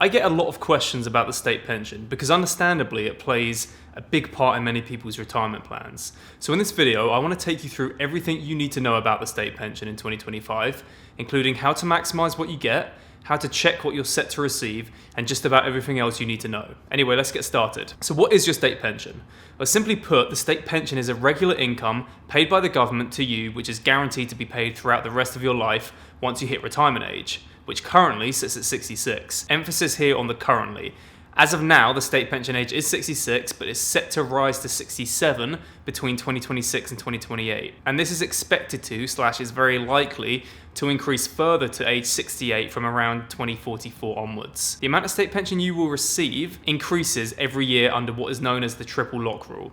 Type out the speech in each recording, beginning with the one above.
I get a lot of questions about the state pension because understandably it plays a big part in many people's retirement plans. So in this video, I want to take you through everything you need to know about the state pension in 2025, including how to maximize what you get, how to check what you're set to receive, and just about everything else you need to know. Anyway, let's get started. So what is your state pension? Well, simply put, the state pension is a regular income paid by the government to you, which is guaranteed to be paid throughout the rest of your life once you hit retirement age, which currently sits at 66. Emphasis here on the currently. As of now, the state pension age is 66, but is set to rise to 67 between 2026 and 2028. And this is expected to, is very likely, to increase further to age 68 from around 2044 onwards. The amount of state pension you will receive increases every year under what is known as the triple lock rule.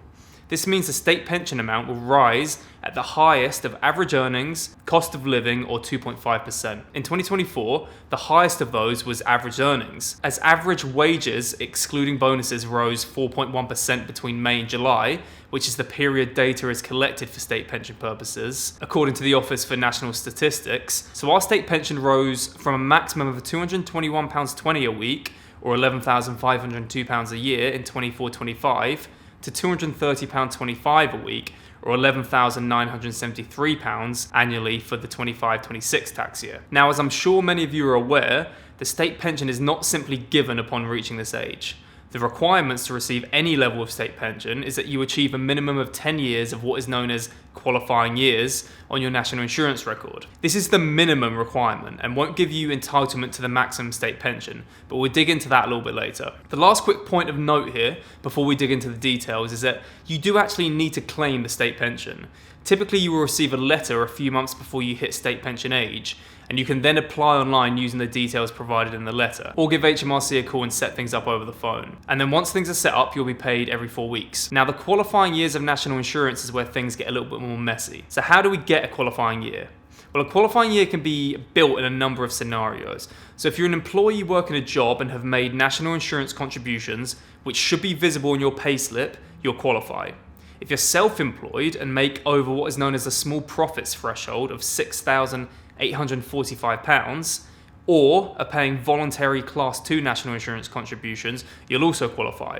This means the state pension amount will rise at the highest of average earnings, cost of living, or 2.5%. In 2024, the highest of those was average earnings, as average wages, excluding bonuses, rose 4.1% between May and July, which is the period data is collected for state pension purposes, according to the Office for National Statistics. So our state pension rose from a maximum of £221.20 a week, or £11,502 a year in 24-25, to £230.25 a week, or £11,973 annually for the 25-26 tax year. Now, as I'm sure many of you are aware, the state pension is not simply given upon reaching this age. The requirements to receive any level of state pension is that you achieve a minimum of 10 years of what is known as qualifying years on your national insurance record. This is the minimum requirement and won't give you entitlement to the maximum state pension, but we'll dig into that a little bit later. The last quick point of note here, before we dig into the details, is that you do actually need to claim the state pension. Typically, you will receive a letter a few months before you hit state pension age, and you can then apply online using the details provided in the letter, or give HMRC a call and set things up over the phone. And then once things are set up, you'll be paid every 4 weeks. Now, the qualifying years of national insurance is where things get a little bit more messy. So how do we get a qualifying year? Well, a qualifying year can be built in a number of scenarios. So if you're an employee working a job and have made national insurance contributions, which should be visible in your payslip, you'll qualify. If you're self-employed and make over what is known as the small profits threshold of £6,845, or are paying voluntary Class 2 national insurance contributions, you'll also qualify.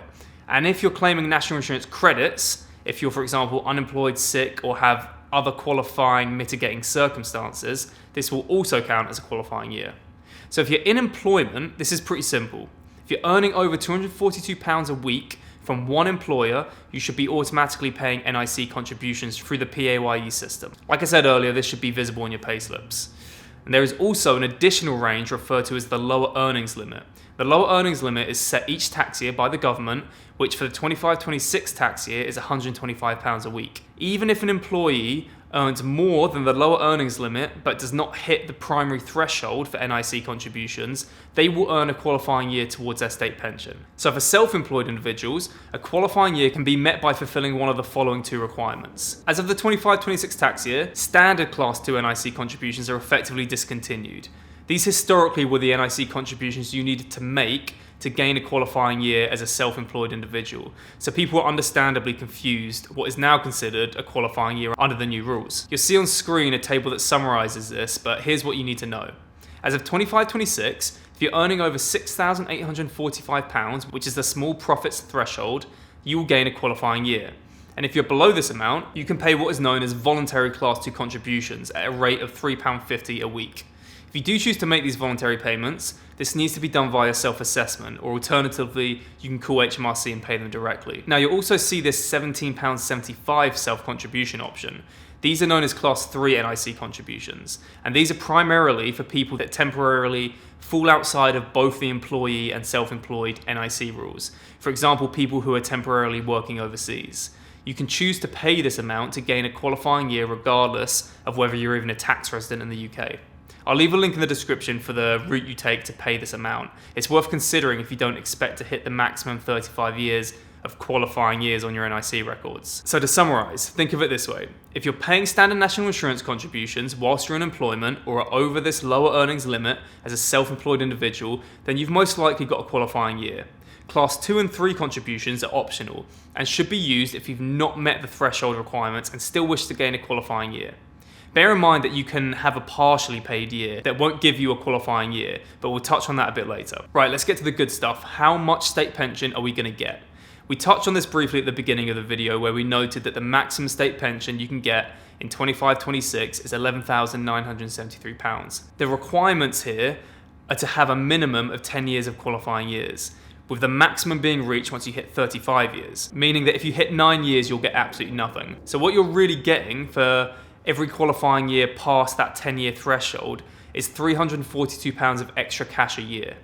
And if you're claiming national insurance credits, if you're, for example, unemployed, sick, or have other qualifying mitigating circumstances, this will also count as a qualifying year. So if you're in employment, this is pretty simple. If you're earning over £242 a week from one employer, you should be automatically paying NIC contributions through the PAYE system. Like I said earlier, this should be visible in your payslips. And there is also an additional range referred to as the lower earnings limit. The lower earnings limit is set each tax year by the government, which for the 25-26 tax year is £125 a week. Even if an employee earns more than the lower earnings limit but does not hit the primary threshold for NIC contributions, they will earn a qualifying year towards their state pension. So for self-employed individuals, a qualifying year can be met by fulfilling one of the following two requirements. As of the 25-26 tax year, standard Class 2 NIC contributions are effectively discontinued. These historically were the NIC contributions you needed to make to gain a qualifying year as a self-employed individual. So people are understandably confused what is now considered a qualifying year under the new rules. You'll see on screen a table that summarizes this, but here's what you need to know. As of 25-26, if you're earning over £6,845, which is the small profits threshold, you will gain a qualifying year. And if you're below this amount, you can pay what is known as voluntary Class 2 contributions at a rate of £3.50 a week. If you do choose to make these voluntary payments, this needs to be done via self-assessment, or alternatively, you can call HMRC and pay them directly. Now, you'll also see this £17.75 self-contribution option. These are known as Class 3 NIC contributions, and these are primarily for people that temporarily fall outside of both the employee and self-employed NIC rules. For example, people who are temporarily working overseas. You can choose to pay this amount to gain a qualifying year regardless of whether you're even a tax resident in the UK. I'll leave a link in the description for the route you take to pay this amount. It's worth considering if you don't expect to hit the maximum 35 years of qualifying years on your NIC records. So to summarize, think of it this way. If you're paying standard national insurance contributions whilst you're in employment or are over this lower earnings limit as a self-employed individual, then you've most likely got a qualifying year. Class 2 and 3 contributions are optional and should be used if you've not met the threshold requirements and still wish to gain a qualifying year. Bear in mind that you can have a partially paid year that won't give you a qualifying year, but we'll touch on that a bit later. Right, let's get to the good stuff. How much state pension are we going to get? We touched on this briefly at the beginning of the video where we noted that the maximum state pension you can get in 25-26 is £11,973. The requirements here are to have a minimum of 10 years of qualifying years, with the maximum being reached once you hit 35 years, meaning that if you hit 9 years, you'll get absolutely nothing. So what you're really getting for every qualifying year past that 10-year threshold is £342 of extra cash a year.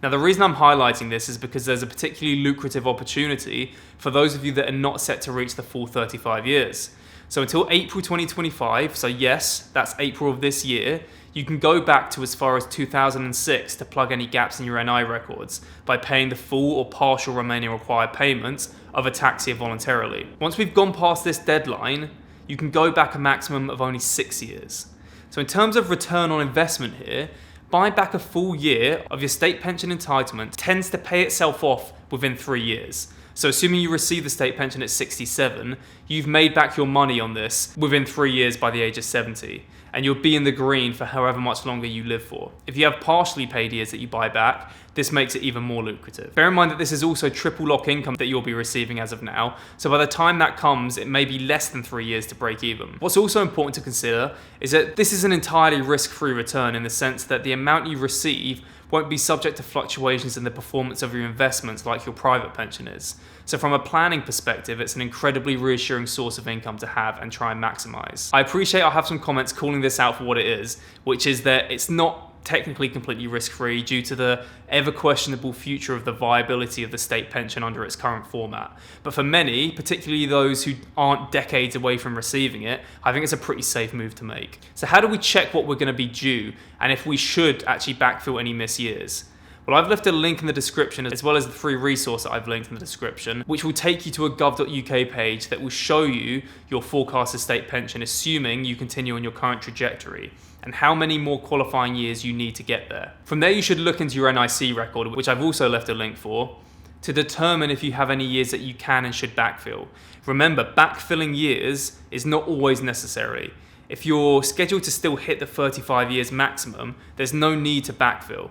Now, the reason I'm highlighting this is because there's a particularly lucrative opportunity for those of you that are not set to reach the full 35 years. So until April 2025, so yes, that's April of this year, you can go back to as far as 2006 to plug any gaps in your NI records by paying the full or partial remaining required payments of a tax year voluntarily. Once we've gone past this deadline, you can go back a maximum of only 6 years. So in terms of return on investment here, buying back a full year of your state pension entitlement tends to pay itself off within 3 years. So assuming you receive the state pension at 67, you've made back your money on this within 3 years by the age of 70, and you'll be in the green for however much longer you live for. If you have partially paid years that you buy back, this makes it even more lucrative. Bear in mind that this is also triple lock income that you'll be receiving as of now, so by the time that comes, it may be less than 3 years to break even. What's also important to consider is that this is an entirely risk-free return in the sense that the amount you receive won't be subject to fluctuations in the performance of your investments like your private pension is. So from a planning perspective, it's an incredibly reassuring source of income to have and try and maximize. I appreciate I'll have some comments calling this out for what it is, which is that it's not technically completely risk-free due to the ever-questionable future of the viability of the state pension under its current format. But for many, particularly those who aren't decades away from receiving it, I think it's a pretty safe move to make. So how do we check what we're going to be due and if we should actually backfill any missed years? Well, I've left a link in the description as well as the free resource that I've linked in the description, which will take you to a gov.uk page that will show you your forecasted state pension, assuming you continue on your current trajectory, and how many more qualifying years you need to get there. From there, you should look into your NIC record, which I've also left a link for, to determine if you have any years that you can and should backfill. Remember, backfilling years is not always necessary. If you're scheduled to still hit the 35 years maximum, there's no need to backfill.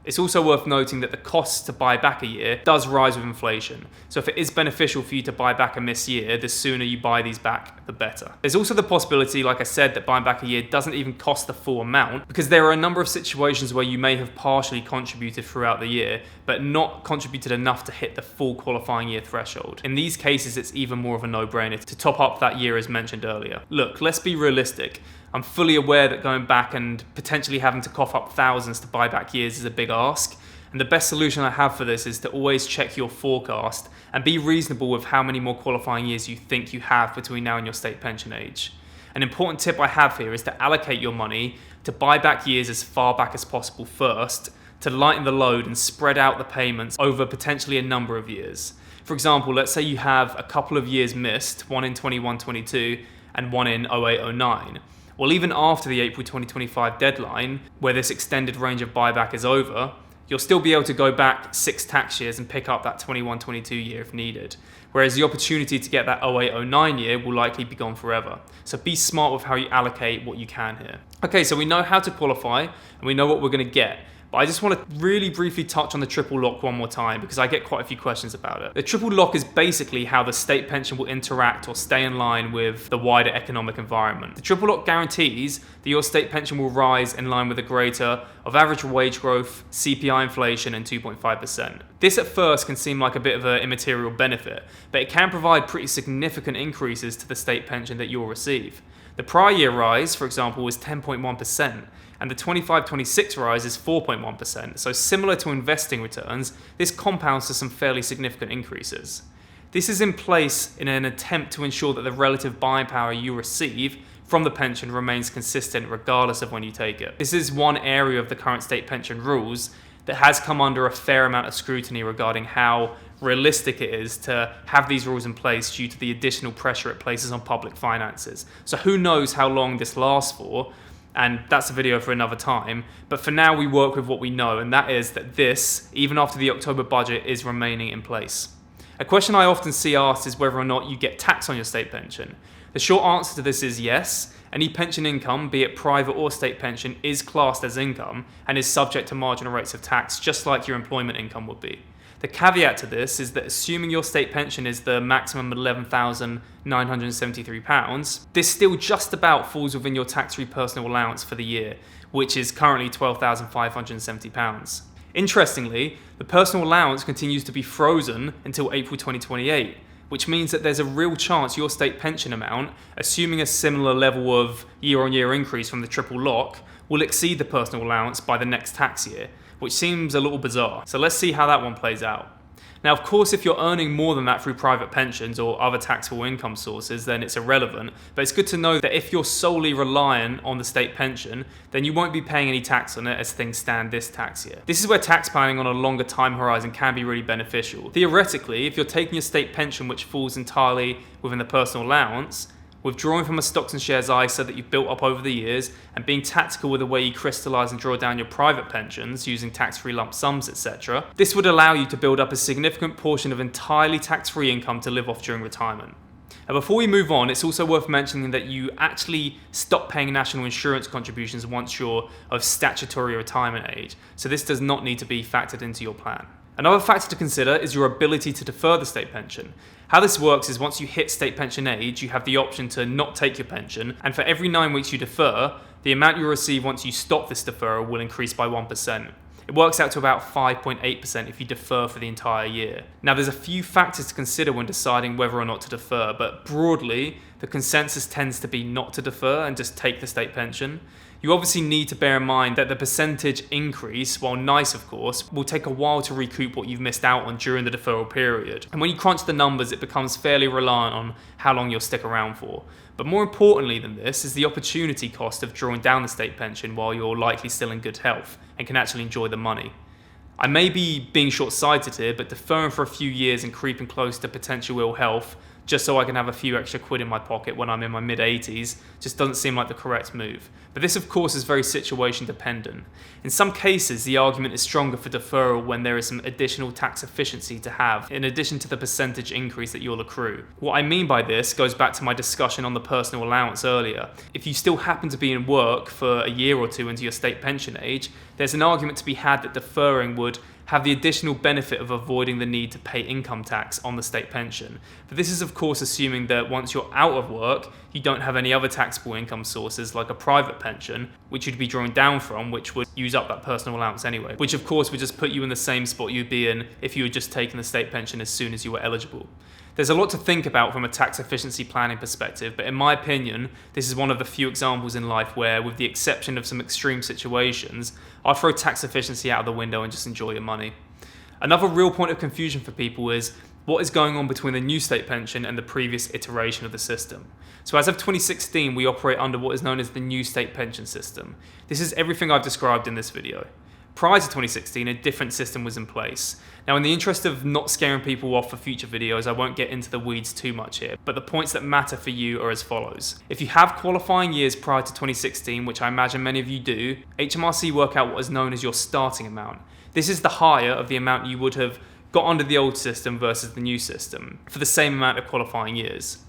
It's also worth noting that the cost to buy back a year does rise with inflation. So if it is beneficial for you to buy back a missed year, the sooner you buy these back, the better. There's also the possibility, like I said, that buying back a year doesn't even cost the full amount, because there are a number of situations where you may have partially contributed throughout the year, but not contributed enough to hit the full qualifying year threshold. In these cases, it's even more of a no-brainer to top up that year as mentioned earlier. Look, let's be realistic. I'm fully aware that going back and potentially having to cough up thousands to buy back years is a big ask, and the best solution I have for this is to always check your forecast and be reasonable with how many more qualifying years you think you have between now and your state pension age. An important tip I have here is to allocate your money to buy back years as far back as possible first, to lighten the load and spread out the payments over potentially a number of years. For example, let's say you have a couple of years missed, one in 21-22 and one in 08-09. Well, even after the April 2025 deadline, where this extended range of buyback is over, you'll still be able to go back 6 tax years and pick up that 21-22 year if needed. Whereas the opportunity to get that 08-09 year will likely be gone forever. So be smart with how you allocate what you can here. Okay, so we know how to qualify and we know what we're going to get. But I just want to really briefly touch on the triple lock one more time because I get quite a few questions about it. The triple lock is basically how the state pension will interact or stay in line with the wider economic environment. The triple lock guarantees that your state pension will rise in line with the greater of average wage growth, CPI inflation, and 2.5%. This at first can seem like a bit of an immaterial benefit, but it can provide pretty significant increases to the state pension that you'll receive. The prior year rise, for example, was 10.1%. And the 25-26 rise is 4.1%, so similar to investing returns, this compounds to some fairly significant increases. This is in place in an attempt to ensure that the relative buying power you receive from the pension remains consistent regardless of when you take it. This is one area of the current state pension rules that has come under a fair amount of scrutiny regarding how realistic it is to have these rules in place due to the additional pressure it places on public finances. So who knows how long this lasts for, and that's a video for another time. But for now, we work with what we know, and that is that this, even after the October budget, is remaining in place. A question I often see asked is whether or not you get tax on your state pension. The short answer to this is yes, Any pension income, be it private or state pension, is classed as income and is subject to marginal rates of tax, just like your employment income would be. The caveat to this is that assuming your state pension is the maximum £11,973, this still just about falls within your tax-free personal allowance for the year, which is currently £12,570. Interestingly, the personal allowance continues to be frozen until April 2028, which means that there's a real chance your state pension amount, assuming a similar level of year-on-year increase from the triple lock, will exceed the personal allowance by the next tax year, which seems a little bizarre. So let's see how that one plays out. Now, of course, if you're earning more than that through private pensions or other taxable income sources, then it's irrelevant. But it's good to know that if you're solely reliant on the state pension, then you won't be paying any tax on it as things stand this tax year. This is where tax planning on a longer time horizon can be really beneficial. Theoretically, if you're taking a state pension which falls entirely within the personal allowance, withdrawing from a stocks and shares ISA that you've built up over the years, and being tactical with the way you crystallize and draw down your private pensions using tax-free lump sums, etc., this would allow you to build up a significant portion of entirely tax-free income to live off during retirement. And before we move on, it's also worth mentioning that you actually stop paying national insurance contributions once you're of statutory retirement age, so this does not need to be factored into your plan. Another factor to consider is your ability to defer the state pension. How this works is once you hit state pension age, you have the option to not take your pension, and for every 9 weeks you defer, the amount you receive once you stop this deferral will increase by 1%. It works out to about 5.8% if you defer for the entire year. Now, there's a few factors to consider when deciding whether or not to defer, but broadly, the consensus tends to be not to defer and just take the state pension. You obviously need to bear in mind that the percentage increase, while nice of course, will take a while to recoup what you've missed out on during the deferral period. And when you crunch the numbers, it becomes fairly reliant on how long you'll stick around for. But more importantly than this is the opportunity cost of drawing down the state pension while you're likely still in good health and can actually enjoy the money. I may be being short-sighted here, but deferring for a few years and creeping close to potential ill health just so I can have a few extra quid in my pocket when I'm in my mid-80s just doesn't seem like the correct move. But this of course is very situation dependent. In some cases, the argument is stronger for deferral when there is some additional tax efficiency to have, in addition to the percentage increase that you'll accrue. What I mean by this goes back to my discussion on the personal allowance earlier. If you still happen to be in work for a year or two into your state pension age, there's an argument to be had that deferring would have the additional benefit of avoiding the need to pay income tax on the state pension. But this is of course assuming that once you're out of work, you don't have any other taxable income sources like a private pension, which you'd be drawing down from, which would use up that personal allowance anyway, which of course would just put you in the same spot you'd be in if you had just taken the state pension as soon as you were eligible. There's a lot to think about from a tax efficiency planning perspective, but in my opinion, this is one of the few examples in life where, with the exception of some extreme situations, I'll throw tax efficiency out of the window and just enjoy your money. Another real point of confusion for people is what is going on between the new state pension and the previous iteration of the system. So as of 2016, we operate under what is known as the new state pension system. This is everything I've described in this video. Prior to 2016, a different system was in place. Now, in the interest of not scaring people off for future videos, I won't get into the weeds too much here, but the points that matter for you are as follows. If you have qualifying years prior to 2016, which I imagine many of you do, HMRC work out what is known as your starting amount. This is the higher of the amount you would have got under the old system versus the new system, for the same amount of qualifying years.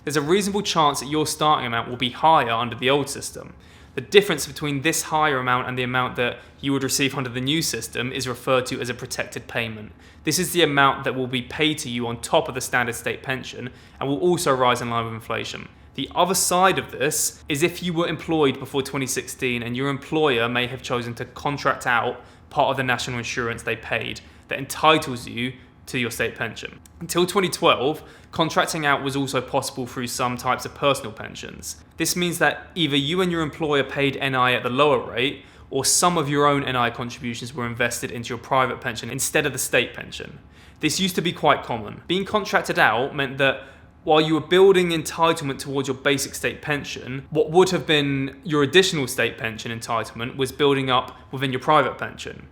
There's a reasonable chance that your starting amount will be higher under the old system. The difference between this higher amount and the amount that you would receive under the new system is referred to as a protected payment. This is the amount that will be paid to you on top of the standard state pension and will also rise in line with inflation. The other side of this is if you were employed before 2016 and your employer may have chosen to contract out part of the national insurance they paid that entitles you to your state pension. Until 2012, contracting out was also possible through some types of personal pensions. This means that either you and your employer paid NI at the lower rate, or some of your own NI contributions were invested into your private pension instead of the state pension. This used to be quite common. Being contracted out meant that while you were building entitlement towards your basic state pension, what would have been your additional state pension entitlement was building up within your private pension.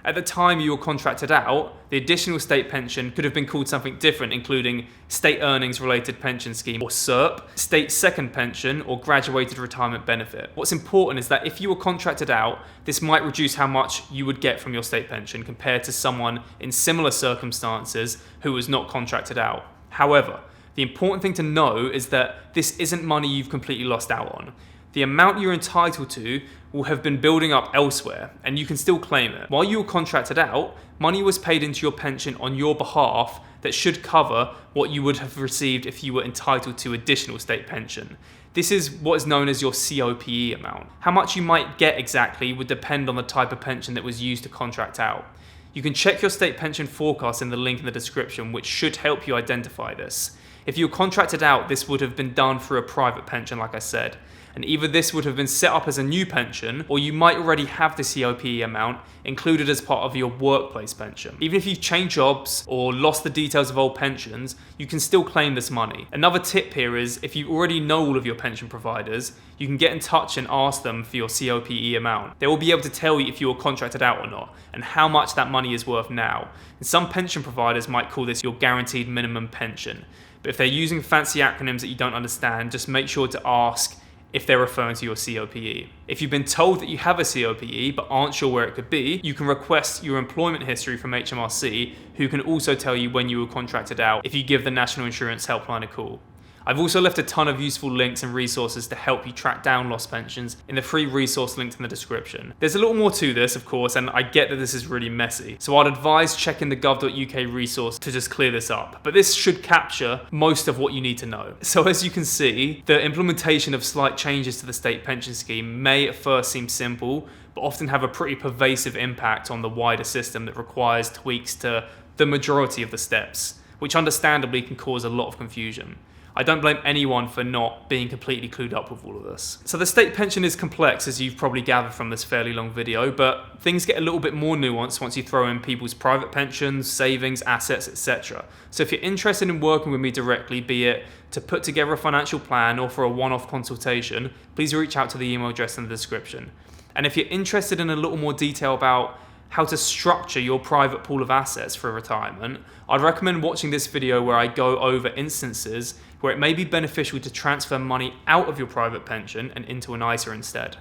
At the time you were contracted out, the additional state pension could have been called something different, including State Earnings Related Pension Scheme or SERP, State Second Pension, or Graduated Retirement Benefit. What's important is that if you were contracted out, this might reduce how much you would get from your state pension compared to someone in similar circumstances who was not contracted out. However, the important thing to know is that this isn't money you've completely lost out on. the amount you're entitled to will have been building up elsewhere, and you can still claim it. While you were contracted out, money was paid into your pension on your behalf that should cover what you would have received if you were entitled to additional state pension. This is what is known as your COPE amount. How much you might get exactly would depend on the type of pension that was used to contract out. You can check your state pension forecast in the link in the description, which should help you identify this. If you were contracted out, this would have been done through a private pension, like I said. And either this would have been set up as a new pension, or you might already have the COPE amount included as part of your workplace pension. Even if you've changed jobs or lost the details of old pensions, you can still claim this money. Another tip here is, if you already know all of your pension providers, you can get in touch and ask them for your COPE amount. They will be able to tell you if you were contracted out or not, and how much that money is worth now. And some pension providers might call this your guaranteed minimum pension. But if they're using fancy acronyms that you don't understand, just make sure to ask if they're referring to your COPE. If you've been told that you have a COPE but aren't sure where it could be, you can request your employment history from HMRC, who can also tell you when you were contracted out if you give the National Insurance Helpline a call. I've also left a ton of useful links and resources to help you track down lost pensions in the free resource linked in the description. There's a little more to this, of course, and I get that this is really messy, so I'd advise checking the gov.uk resource to just clear this up. But this should capture most of what you need to know. So as you can see, the implementation of slight changes to the state pension scheme may at first seem simple, but often have a pretty pervasive impact on the wider system that requires tweaks to the majority of the steps, which understandably can cause a lot of confusion. I don't blame anyone for not being completely clued up with all of this. So the state pension is complex, as you've probably gathered from this fairly long video, but things get a little bit more nuanced once you throw in people's private pensions, savings, assets, etc. So if you're interested in working with me directly, be it to put together a financial plan or for a one-off consultation, please reach out to the email address in the description. And if you're interested in a little more detail about how to structure your private pool of assets for retirement, I'd recommend watching this video where I go over instances where it may be beneficial to transfer money out of your private pension and into an ISA instead.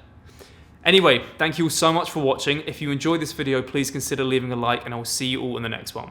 Anyway, thank you all so much for watching. If you enjoyed this video, please consider leaving a like, and I will see you all in the next one.